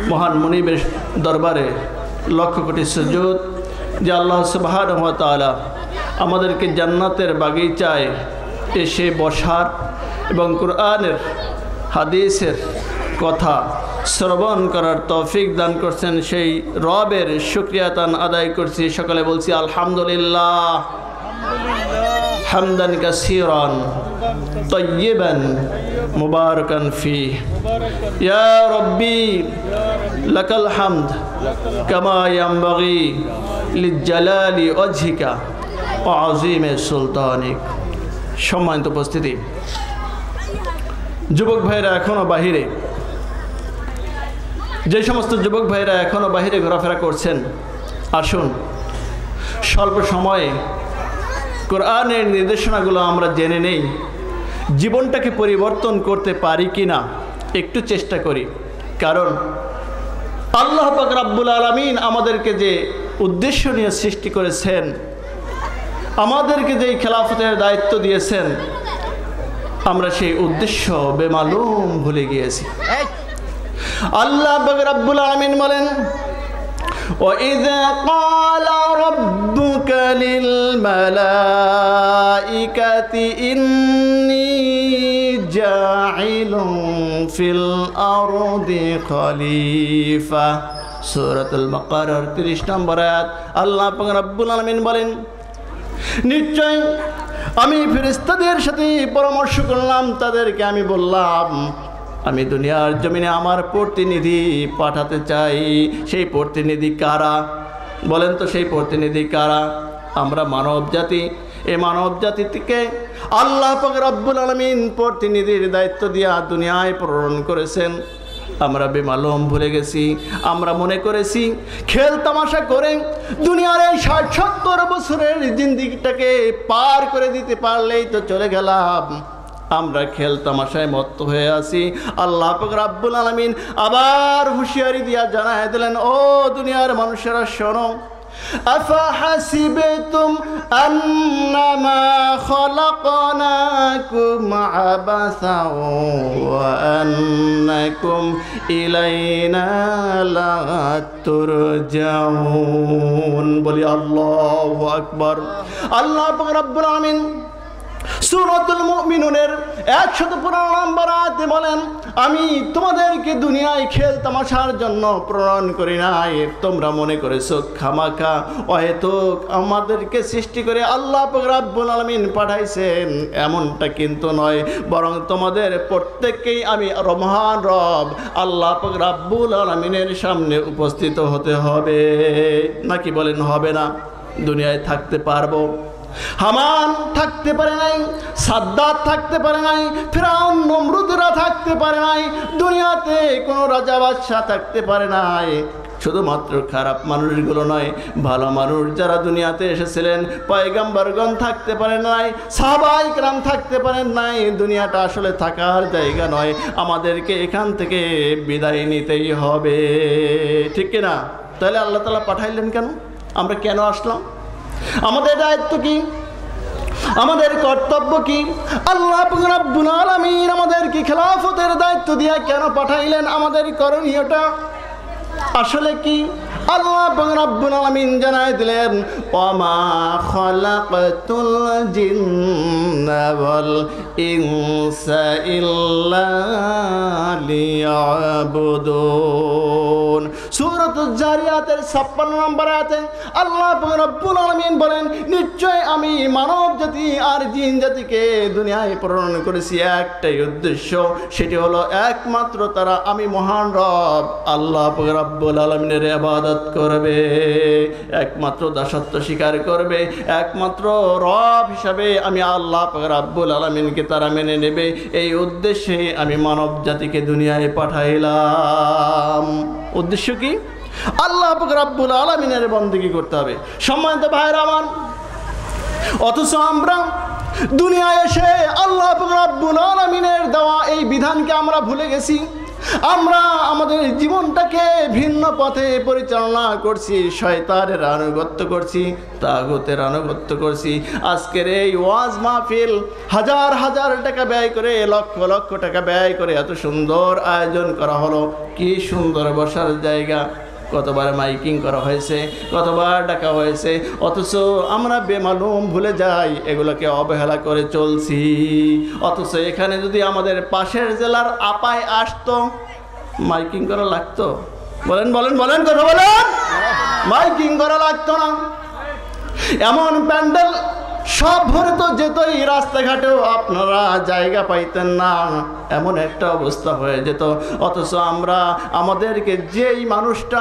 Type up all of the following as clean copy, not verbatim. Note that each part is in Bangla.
মহান মুনিবের দরবারে লক্ষ কোটি সুজুদ যে আল্লাহ সুবহানাহু ওয়া তাআলা আমাদেরকে জান্নাতের বাগিচায় এসে বসার এবং কোরআনের হাদিসের কথা শ্রবণ করার তৌফিক দান করছেন। সেই রবের শুকরিয়া তান আদায় করছি। সকলে বলছি আলহামদুলিল্লাহ হামদান কাসীরান তাইয়িবান মুবারাকান ফীহ। ইয়া রব্বি লাকাল হামদ কামা ইয়ানবাগি লিজালালি ওয়াজহিকা ওয়া আযীমি সুলতানিক। সম্মানিত উপস্থিতি, যুবক ভাইরা এখনো বাহিরে, যে সমস্ত যুবক ভাইরা এখনো বাহিরে ঘোরাফেরা করছেন, আসুন স্বল্প সময়ে কোরআনের নির্দেশনাগুলো আমরা জেনে নেই। জীবনটাকে পরিবর্তন করতে পারি কি না একটু চেষ্টা করি। কারণ আল্লাহ পাক রব্বুল আলামিন আমাদেরকে যে উদ্দেশ্য নিয়ে সৃষ্টি করেছেন, আমাদেরকে যে খেলাফতের দায়িত্ব দিয়েছেন, আমরা সেই উদ্দেশ্য বেমালুম ভুলে গিয়েছি। আল্লাহ পাক রব্বুল আলামিন বলেন, وَإِذَا قَالَ رَبُّكَ لِلْمَلَائِكَةِ إِنِّي جَاعِلٌ فِي الْأَرْضِ خَلِيفَةً সূরাতুল বাকারার 30 নম্বর আয়াত। আল্লাহ পাক রব্বুল আলামিন বলেন, নিশ্চয় আমি ফেরেশতাদের সাথে পরামর্শ করলাম, তাদেরকে আমি বললাম আমি দুনিয়ার জমিনে আমার প্রতিনিধি পাঠাতে চাই। সেই প্রতিনিধি কারা বলেন তো? সেই প্রতিনিধি কারা? আমরা মানব জাতি। এই মানব জাতিকে আল্লাহ পাক রব্বুল আলামিন প্রতিনিধির দায়িত্ব দিয়া দুনিয়ায় প্রেরণ করেছেন। আমরা বেমালুম ভুলে গেছি। আমরা মনে করেছি খেল তামাশা করে দুনিয়ার এই 60-70 বছরের জিন্দেগিটাকে পার করে দিতে পারলেই তো চলে গেলাম। আমরা খেল তামাশায় মত্ত হয়ে আছি। আল্লাহ পাক রব্বুল আলামিন আবার হুঁশিয়ারি দিয়া জানায় দিলেন, ও দুনিয়ার মানুষেরা শোনো, আফাহাসিবতুম আন্নামা খলাকনাকুম আবাসা ওয়া আন্নাকুম ইলাইনা লা তুরজাউন। বলি আল্লাহু আকবার। আল্লাহ পাক রব্বুল আলামিন সূরাতুল মুমিনুনের 115 নম্বর আয়াতে বলেন, আমি তোমাদেরকে দুনিয়ায় খেল তামাশার জন্য প্রেরণ করি নাই। তোমরা মনে করেছো খামাখা অহেতুক আমাদেরকে সৃষ্টি করে আল্লাহ পাক রব্বুল আলামিন পাঠাইছেন, এমনটা কিন্তু নয়। বরং তোমাদের প্রত্যেককেই আমি মহান রব আল্লাহ পাক রব্বুল আলামিনের সামনে উপস্থিত হতে হবে। নাকি বলেন হবে না? দুনিয়ায় থাকতে পারবো? হামান থাকতে পারে নাই, সাদ্দাত থাকতে পারে নাই, ফিরআউন নমরুদরা থাকতে পারে নাই, দুনিয়াতে কোনো রাজা বাদশাহ থাকতে পারে নাই। শুধুমাত্র খারাপ মানুষগুলো নয়, ভালো মানুষ যারা দুনিয়াতে এসেছিলেন পয়গম্বরগণ থাকতে পারেন নাই, সাহাবায়ে কেরাম থাকতে পারেন নাই। দুনিয়াটা আসলে থাকার জায়গা নয়, আমাদেরকে এখান থেকে বিদায় নিতেই হবে, ঠিক কিনা? তাহলে আল্লাহ তাআলা পাঠাইলেন কেন? আমরা কেন আসলাম? আমাদের দায়িত্ব কি? আমাদের কর্তব্য কি? আল্লাহ পাক রব্বুল আলামিন আমাদেরকে খেলাফতের দায়িত্ব দিয়ে কেন পাঠাইলেন? আমাদের করণীয়টা আসলে কি? আল্লাহ পাক রব্বুল আলামিন জানায় দিলেন, ওয়ামা খালাকাতুল জিন্না ওয়াল ইনসা ইল্লা লিয়াবুদুন। সূরাতুজ জারিয়াতের 56 নম্বর আয়াতে আল্লাহ পাক রব্বুল আলামিন বলেন, নিশ্চয় আমি মানব জাতি আর জিন জাতিকে দুনিয়ায় প্রেরণ করেছি একটাই উদ্দেশ্য, সেটি হলো একমাত্র তারা আমি মহান রব আল্লাহ পাক রব্বুল আলামিনের ইবাদত করবে, একমাত্র দাসত্ব স্বীকার করবে, একমাত্র রব হিসাবে আমি আল্লাহ পাক রব্বুল আলামিনকে তারা মেনে নেবে। এই উদ্দেশ্যে আমি মানব জাতিকে দুনিয়ায় পাঠাইলাম। উদ্দেশ্য কি? আল্লাহ পাক রব্বুল আলামিনের বন্দেগী করতে হবে। সম্মানিত ভাইরা আমার, অথচ আমরা দুনিয়ায় এসে আল্লাহ পাক রব্বুল আলামিনের দেওয়া এই বিধানকে আমরা ভুলে গেছি। আমরা আমাদের জীবনটাকে ভিন্ন পথে পরিচালনা করছি, শয়তানের আনুগত্য করছি, তাগুতের আনুগত্য করছি। আজকের এই ওয়াজ মাহফিল হাজার হাজার টাকা ব্যয় করে, লক্ষ লক্ষ টাকা ব্যয় করে এত সুন্দর আয়োজন করা হলো। কি সুন্দর বসার জায়গা, কতবার মাইকিং করা হয়েছে, কতবার ডাকা হয়েছে, অথচ আমরা বেমালুম ভুলে যাই, এগুলোকে অবহেলা করে চলছি। অথচ এখানে যদি আমাদের পাশের জেলার আপায় আসতো, মাইকিং করা লাগতো? বলেন বলেন বলেন, কথা বলেন। মাইকিং করা লাগতো না। এমন প্যান্ডেল সব ভরে তো যেতই, রাস্তাঘাটেও আপনারা জায়গা পাইতেন না, এমন একটা অবস্থা হয়ে যেত। অথচ আমরা আমাদেরকে যেই মানুষটা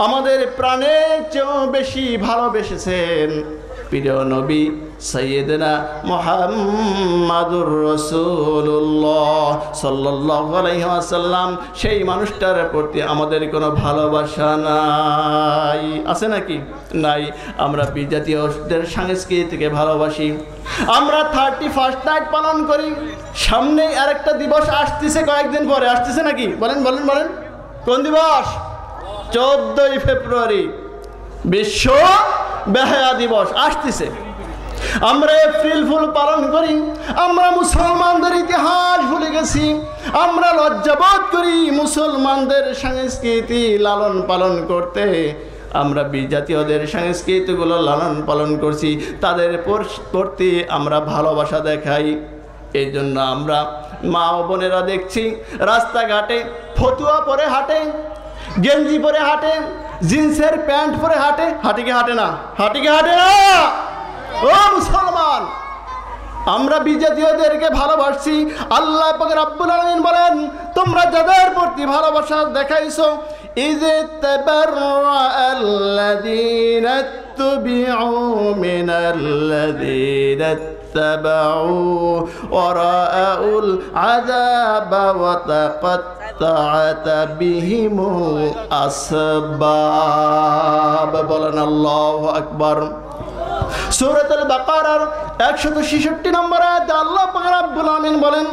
আমাদের প্রাণের চেয়েও বেশি ভালোবেসেছেন, প্রিয় নবী সাইয়েদনা মুহাম্মাদুর রাসূলুল্লাহ সাল্লাল্লাহু আলাইহি ওয়াসাল্লাম, সেই মানুষটার প্রতি আমাদের কোনো ভালোবাসা নাই, আছে নাকি? নাই। আমরা বিজাতীয়দের সংস্কৃতিকে ভালোবাসি। আমরা 31st নাইট পালন করি। সামনে আরেকটা দিবস আসতেছে, কয়েকদিন পরে আসতেছে নাকি? বলেন বলেন বলেন, কোন দিবস? 14ই ফেব্রুয়ারি বিশ্ব বেহায়া দিবস আসতেছে। আমরা এপ্রিল ফুল পালন করি। আমরা মুসলমানদের ইতিহাস ভুলে গেছি। আমরা লজ্জাবোধ করি মুসলমানদের সংস্কৃতি লালন পালন করতে। আমরা বিজাতীয়দের সংস্কৃতিগুলো লালন পালন করছি, তাদের প্রতি আমরা ভালোবাসা দেখাই। এই জন্য আমরা মা ও বোনেরা দেখছি রাস্তাঘাটে ফতুয়া পরে হাঁটে, গেঞ্জি পরে হাঁটে, জিন্সের প্যান্ট পরে হাঁটে। হাঁটে কি হাঁটে না? হাঁটে কি হাঁটে না? ও মুসলমান, আমরা বিজাতীয়দেরকে ভালোবাসছি। আল্লাহ পাক রব্বুল আলামিন বলেন, তোমরা যাদের প্রতি ভালোবাসা দেখাইছো, ইযে তাবাররাআল্লাযীনা তুবিউ মিনাল্লাযীনা তাবাউ ওয়া রাআউল আযাবা ওয়া তাকাত্তাআত বিহিমুল আসবাব। বলেন আল্লাহু আকবার। সূরাতুল বাকারার 166 নম্বর আয়াতে আল্লাহ পাক রব্বুল আলামিন বলেন,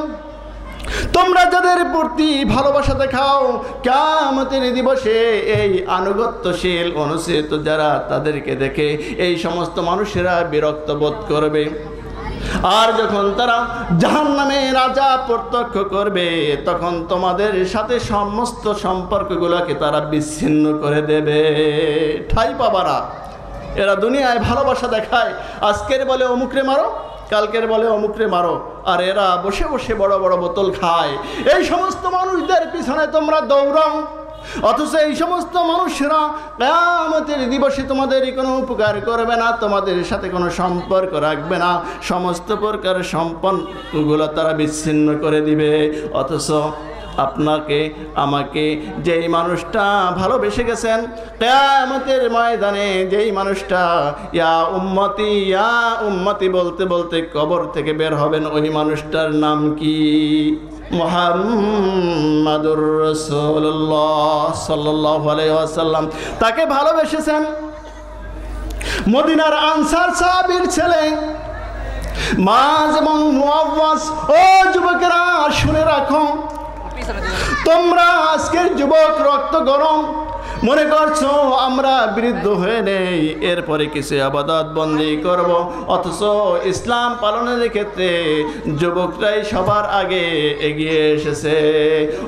তোমরা যাদের প্রতি ভালোবাসা দেখাও, কিয়ামতের দিবসে এই আনুগত্যশীল অনুসৃত যারা, তাদেরকে দেখে এই সমস্ত মানুষেরা বিরক্ত বোধ করবে। আর যখন তারা জাহান্নামের আযাব প্রত্যক্ষ করবে, তখন তোমাদের সাথে সমস্ত সম্পর্কগুলোকে তারা বিচ্ছিন্ন করে দেবে। ঠাই পাবারা। এরা দুনিয়ায় ভালোবাসা দেখায়, আজকের বলে অমুকরে মারো, কালকের বলে অমুকরে মারো, আর এরা বসে বসে বড় বড় বোতল খায়। এই সমস্ত মানুষদের পিছনে তোমরা দৌড়াও, অথচ এই সমস্ত মানুষরা কিয়ামতের দিবসে তোমাদের কোনো উপকার করবে না, তোমাদের সাথে কোনো সম্পর্ক রাখবে না, সমস্ত প্রকার সম্পর্কগুলো তারা বিচ্ছিন্ন করে দিবে। অথচ আপনাকে আমাকে যেই মানুষটা ভালোবেসে গেছেন, কিয়ামতের ময়দানে যেই মানুষটা ইয়া উম্মতি বলতে বলতে কবর থেকে বের হবেন, ওই মানুষটার নাম কি? মুহাম্মাদুর রাসূলুল্লাহ সাল্লাল্লাহু আলাইহি ওয়াসাল্লাম। তাকে ভালোবেসেছেন। মদিনার আনসার সাহাবীর ছেলে মায এবং মুআওয়াজ। ও যুবকেরা, শুনে রাখো, তোমরা আজকের যুবক রক্ত গরম, মনে করছো আমরা বৃদ্ধ হয়ে নেই, এরপরে কিছু ইবাদত বন্দি করব, অথচ ইসলাম পালনের ক্ষেত্রে যুবকরাই সবার আগে এগিয়ে এসেছে।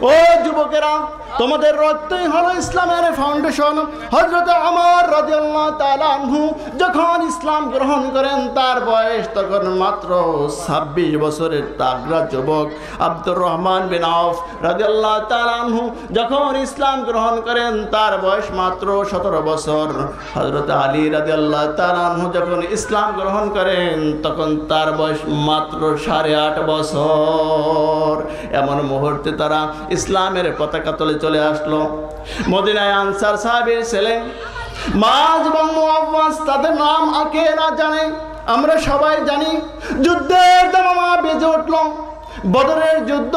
ও যুবকেরা, তোমাদের রক্তই হলো ইসলামের ফাউন্ডেশন। হযরত ওমর রাদিয়াল্লাহু তাআলা আনহু যখন ইসলাম গ্রহণ করেন, তার বয়স তখন মাত্র 26 বছরের তাগড়া যুবক। আব্দুর রহমান বিন আউফ রাদিয়াল্লাহু তাআলা আনহু যখন ইসলাম গ্রহণ করেন, তার বয়স মাত্র 17 বছর। হযরত আলী রাদিয়াল্লাহু তাআলা আনহু যখন ইসলাম গ্রহণ করেন, তখন তার বয়স মাত্র 8.5 বছর। এমন মুহূর্তে তারা ইসলামের পতাকা তলে চলে আসলো। মদিনায় আনসার সাহাবীর ছেলে মায এবং মুআওয়াজ, তাদের নাম আকে না জানে, আমরা সবাই জানি। যুদ্ধের দামামা বেজে উঠল, বদরের যুদ্ধ।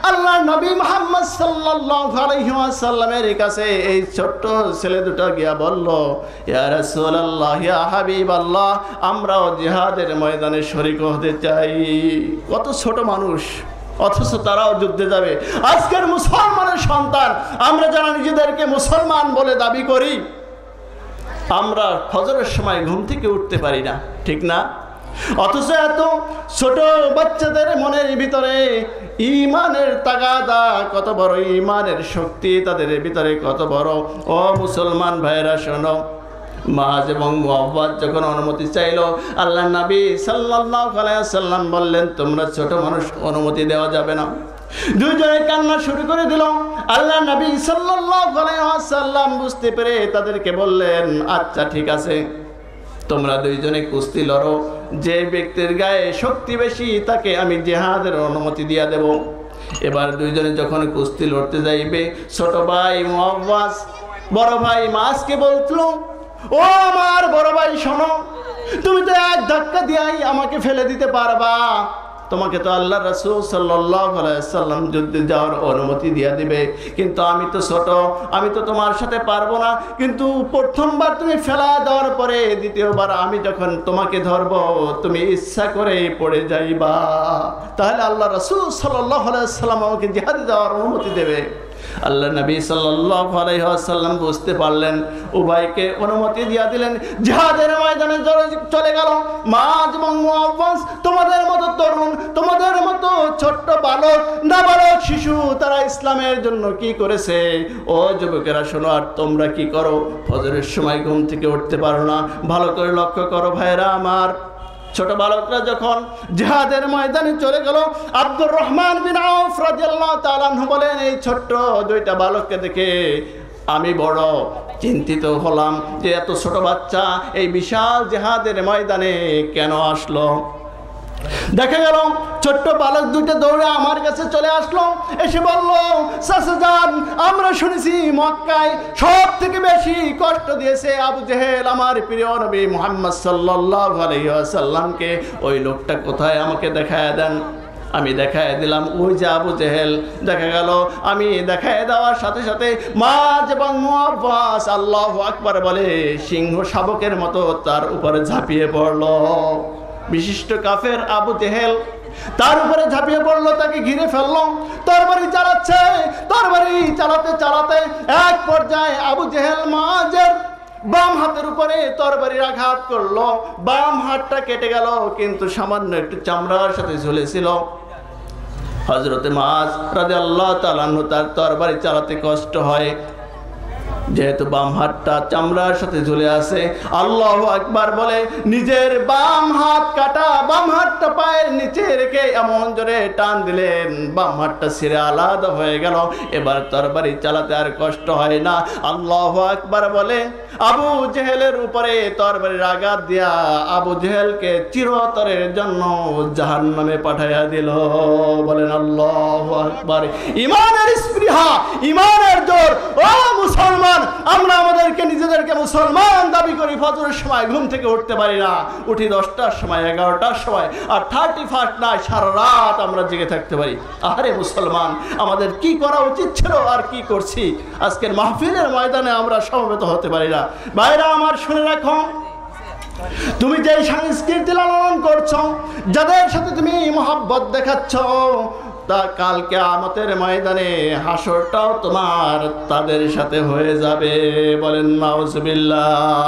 আল্লাহর নবী মুহাম্মদ সাল্লাল্লাহু আলাইহি ওয়াসাল্লামের কাছে এই ছোট্ট ছেলে দুটো গিয়া বলল, ইয়া রাসূলুল্লাহ, ইয়া হাবিবাল্লাহ, আমরাও জিহাদের ময়দানে শরীক হতে চাই। কত ছোট মানুষ, অথচ তারাও যুদ্ধে যাবে। আজকের মুসলমানের সন্তান আমরা যারা নিজেদেরকে মুসলমান বলে দাবি করি, আমরা ফজরের সময় ঘুম থেকে উঠতে পারি না, ঠিক না? অথচ এত ছোট বাচ্চাদের মনের ভিতরে ঈমানের তাগাদা কত বড়, ঈমানের শক্তি তাদের ভিতরে কত বড়। ও মুসলমান ভাইরা শোনো, মাজ এবং মুআওয়াজ যখন অনুমতি চাইল, আল্লাহর নবী সাল্লাল্লাহু আলাইহি ওয়াসাল্লাম বললেন, তোমরা ছোট মানুষ, অনুমতি দেওয়া যাবে না। দুইজনে কান্না শুরু করে দিল। আল্লাহর নবী সাল্লাল্লাহু আলাইহি ওয়াসাল্লাম বুঝতে পেরে তাদেরকে বললেন, আচ্ছা ঠিক আছে, তোমরা দুইজনে কুস্তি লড়ো, যে ব্যক্তির গায়ে শক্তি বেশি তাকে আমি জিহাদের অনুমতি দিয়ে দেব। এবার দুইজনে যখন কুস্তি লড়তে যাইবে, ছোট ভাই মুআওয়াজ বড় ভাই মাসকে বলছিল, ও আমার বড় ভাই শোনো, তুমি তো এক ধাক্কা দিয়াই আমাকে ফেলে দিতে পারবা, তোমাকে তো আল্লাহ রাসূল সাল্লাল্লাহু আলাইহি ওয়াসাল্লাম যুদ্ধে যাওয়ার অনুমতি দিয়ে দিবে, কিন্তু আমি তো ছোট, আমি তো তোমার সাথে পারবো না। কিন্তু প্রথমবার তুমি ফেলা দেওয়ার পরে দ্বিতীয়বার আমি যখন তোমাকে ধরবো, তুমি ইচ্ছা করে পড়ে যাইবা, তাহলে আল্লাহ রাসূল সাল্লাল্লাহু আলাইহি ওয়াসাল্লাম আমাকে জিহাদে যাওয়ার অনুমতি দেবে। আল্লাহ নবী সাল্লাল্লাহু আলাইহি ওয়াসাল্লাম বুঝতে পারলেন, উভয়কে অনুমতি দিয়ে দিলেন, জিহাদের ময়দানে চলে গেল। মাজ এবং মুআওয়াজ তোমাদের মতো তরুণ, তোমাদের মতো ছোট্ট বালক, নাবালক শিশু, তারা ইসলামের জন্য কি করেছে। ও যুবকেরা শোনো, আর তোমরা কি করো? ফজরের সময় ঘুম থেকে উঠতে পারো না। ভালো করে লক্ষ্য করো ভাইরা আমার, ছোট বালকরা যখন জিহাদের ময়দানে চলে গেল, আব্দুর রহমান বিন আউফ রাদিয়াল্লাহু তাআলা আনহু বলেন, এই ছোট্ট দুইটা বালককে দেখে আমি বড় চিন্তিত হলাম যে এত ছোট বাচ্চা এই বিশাল জিহাদের ময়দানে কেন আসলো। দেখা গেল ছোট্ট বালক দুইটা দৌড়ে আমার কাছে চলে আসলো, এসে বলল, চাচা যান, আমরা শুনেছি মক্কায় সব থেকে বেশি কষ্ট দিয়েছে আবু জেহেল আমার প্রিয় নবী মুহাম্মদ সাল্লাল্লাহু আলাইহি ওয়াসাল্লামকে। ওই লোকটা কোথায়, আমাকে দেখায় দেন। আমি দেখায় দিলাম, ওই যে আবু জেহেল। দেখা গেল আমি দেখায় দেওয়ার সাথে সাথে মাজ এবং মুআওয়াজ আল্লাহু আকবার বলে সিংহ শাবকের মতো তার উপরে ঝাঁপিয়ে পড়লো। বিশিষ্ট কাফের আবু জেহেল তার উপরে ঝাঁপিয়ে পড়লো, তাকে ঘিরে ফেললো, তরবারি চালাচ্ছে। তরবারি চালাতে চালাতে এক পর্যায়ে আবু জেহেল মাজের বাম হাতের উপরে তরবারির আঘাত করলো, বাম হাতটা কেটে গেল, কিন্তু সামান্য একটু চামড়ার সাথে ঝুলেছিল। হযরতে মাজ রাদিয়াল্লাহু তাআলা আনহু তার তরবারি চালাতে কষ্ট হয়, যেহেতু বাম হাতটা চামড়ার সাথে ঝুলে আছে। আল্লাহু আকবার বলে নিজের বাম হাত কাটা, বাম হাতটা পায়ের নিচে রেখে এমন জোরে টান দিলেন, বাম হাতটা ছিঁড়ে আলাদা হয়ে গেল। এবার তরবারি চালাতে আর কষ্ট হয় না। আল্লাহু আকবার বলে আবু জেহেলের উপরে তরবারির আঘাত দিয়া আবু জেহেলকে চিরতরের জন্য জাহান্নামে পাঠাইয়া দিল। বলেন আল্লাহু আকবার। ঈমানের স্পৃহা, ঈমানের জোর। ও মুসলমান, আমরা আমাদেরকে নিজেদেরকে মুসলমান দাবি করি, ফজরের সময় ঘুম থেকে উঠতে পারি না, উঠি 10টার সময়, 11টার সময়, আর 31 নাই, সারা রাত আমরা জেগে থাকতে পারি। আরে মুসলমান, আমাদের কি করা উচিত ছিল আর কি করছি? আজকের মাহফিলের ময়দানে আমরা সমবেত হতে পারি না। ভাইরা আমার, শুনে রাখো, তুমি যে সংস্কৃতি লালন করছো, যাদের সাথে তুমি মহব্বত দেখাচ্ছ, তা কাল কিয়ামতের ময়দানে হাসরটাও তোমার তাদের সাথে হয়ে যাবে। বলেন নাউজুবিল্লাহ।